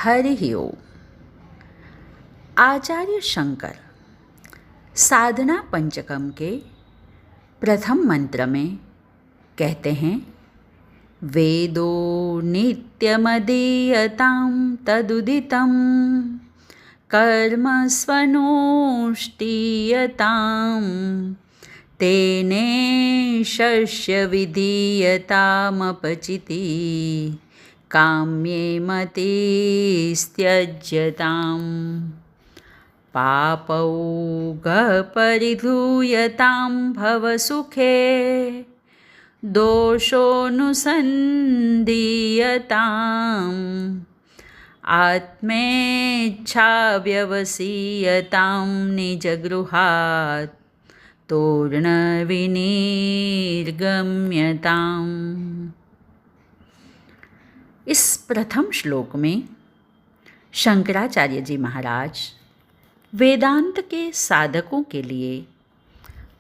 हरि ओम। आचार्य शंकर साधना पंचकम के प्रथम मंत्र में कहते हैं, वेदो नित्यमदीयतां तदुदितं कर्म स्वनुष्ठीयतां तेने शस्य विधीयतामपचिति काम्ये मतिस्त्यज्यताम् पापौघपरिधूयतां भवसुखे दोषोऽनुसन्धीयताम् आत्मेच्छाव्यवसीयतां निजगृहात् तोरणविनिर्गम्यताम्। इस प्रथम श्लोक में शंकराचार्य जी महाराज वेदांत के साधकों के लिए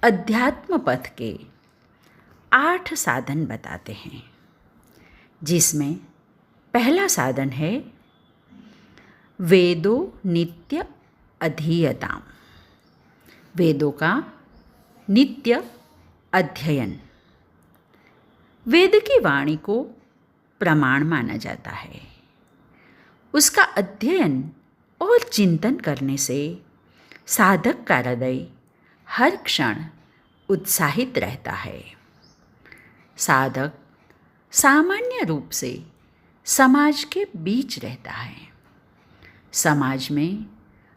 अध्यात्म पथ के 8 साधन बताते हैं, जिसमें पहला साधन है वेदो नित्य अधीयताम, वेदों का नित्य अध्ययन। वेद की वाणी को प्रमाण माना जाता है। उसका अध्ययन और चिंतन करने से साधक का हृदय हर क्षण उत्साहित रहता है। साधक सामान्य रूप से समाज के बीच रहता है। समाज में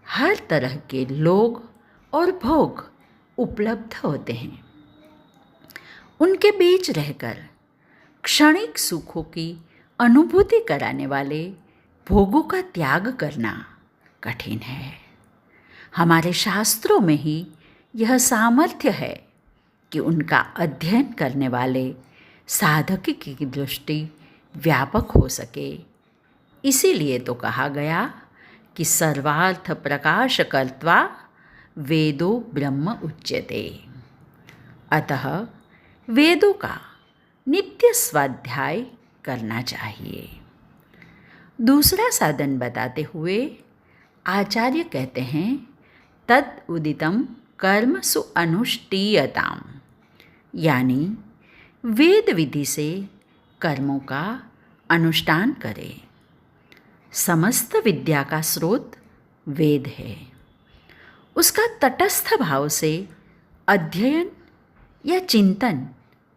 हर तरह के लोग और भोग उपलब्ध होते हैं। उनके बीच रहकर क्षणिक सुखों की अनुभूति कराने वाले भोगों का त्याग करना कठिन है। हमारे शास्त्रों में ही यह सामर्थ्य है कि उनका अध्ययन करने वाले साधक की दृष्टि व्यापक हो सके। इसीलिए तो कहा गया कि सर्वार्थ प्रकाश कर्त्वा वेदो ब्रह्म उच्यते। अतः वेदों का नित्य स्वाध्याय करना चाहिए। दूसरा साधन बताते हुए आचार्य कहते हैं, तद उदितम कर्म सुअनुष्ठीयताम, यानी वेद विधि से कर्मों का अनुष्ठान करें। समस्त विद्या का स्रोत वेद है। उसका तटस्थ भाव से अध्ययन या चिंतन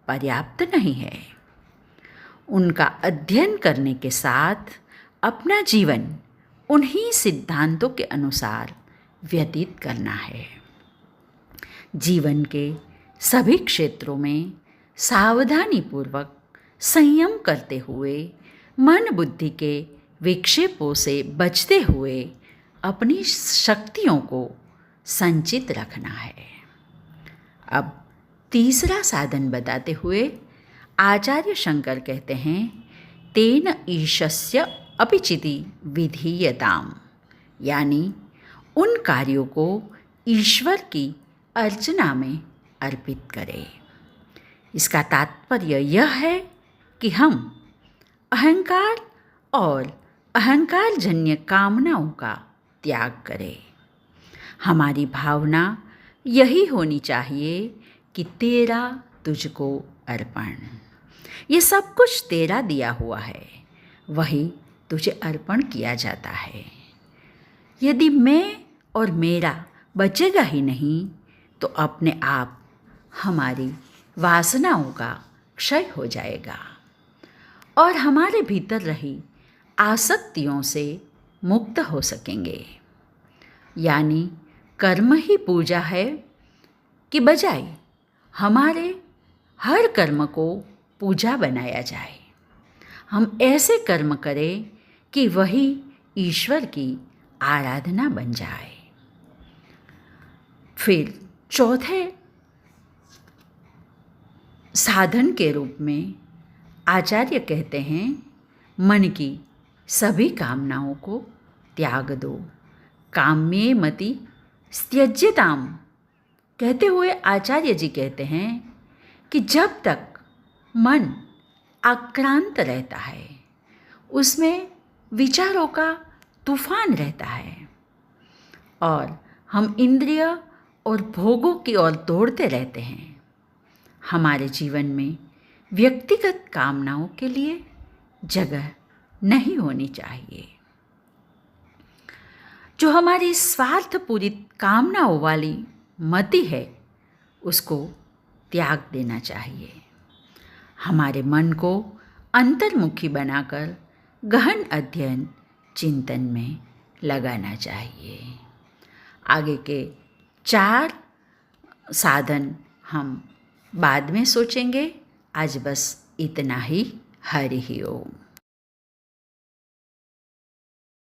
पर्याप्त नहीं है। उनका अध्ययन करने के साथ अपना जीवन उन्हीं सिद्धांतों के अनुसार व्यतीत करना है। जीवन के सभी क्षेत्रों में सावधानीपूर्वक संयम करते हुए मन बुद्धि के विक्षेपों से बचते हुए अपनी शक्तियों को संचित रखना है। अब तीसरा साधन बताते हुए आचार्य शंकर कहते हैं, तेन ईशस्य अपिचिति विधीयताम, यानी उन कार्यों को ईश्वर की अर्चना में अर्पित करें। इसका तात्पर्य यह है कि हम अहंकार और अहंकारजन्य कामनाओं का त्याग करें। हमारी भावना यही होनी चाहिए कि तेरा तुझको अर्पण। ये सब कुछ तेरा दिया हुआ है, वही तुझे अर्पण किया जाता है। यदि मैं और मेरा बचेगा ही नहीं तो अपने आप हमारी वासनाओं का क्षय हो जाएगा और हमारे भीतर रही आसक्तियों से मुक्त हो सकेंगे। यानी कर्म ही पूजा है कि बजाय हमारे हर कर्म को पूजा बनाया जाए। हम ऐसे कर्म करें कि वही ईश्वर की आराधना बन जाए। फिर चौथे साधन के रूप में आचार्य कहते हैं, मन की सभी कामनाओं को त्याग दो। काम्ये मति त्यज्यताम कहते हुए आचार्य जी कहते हैं कि जब तक मन आक्रांत रहता है, उसमें विचारों का तूफान रहता है और हम इंद्रिय और भोगों की ओर दौड़ते रहते हैं। हमारे जीवन में व्यक्तिगत कामनाओं के लिए जगह नहीं होनी चाहिए। जो हमारी स्वार्थपूरी कामनाओं वाली मति है उसको त्याग देना चाहिए। हमारे मन को अंतर्मुखी बनाकर गहन अध्ययन चिंतन में लगाना चाहिए। आगे के 4 साधन हम बाद में सोचेंगे। आज बस इतना ही। हरि ओम।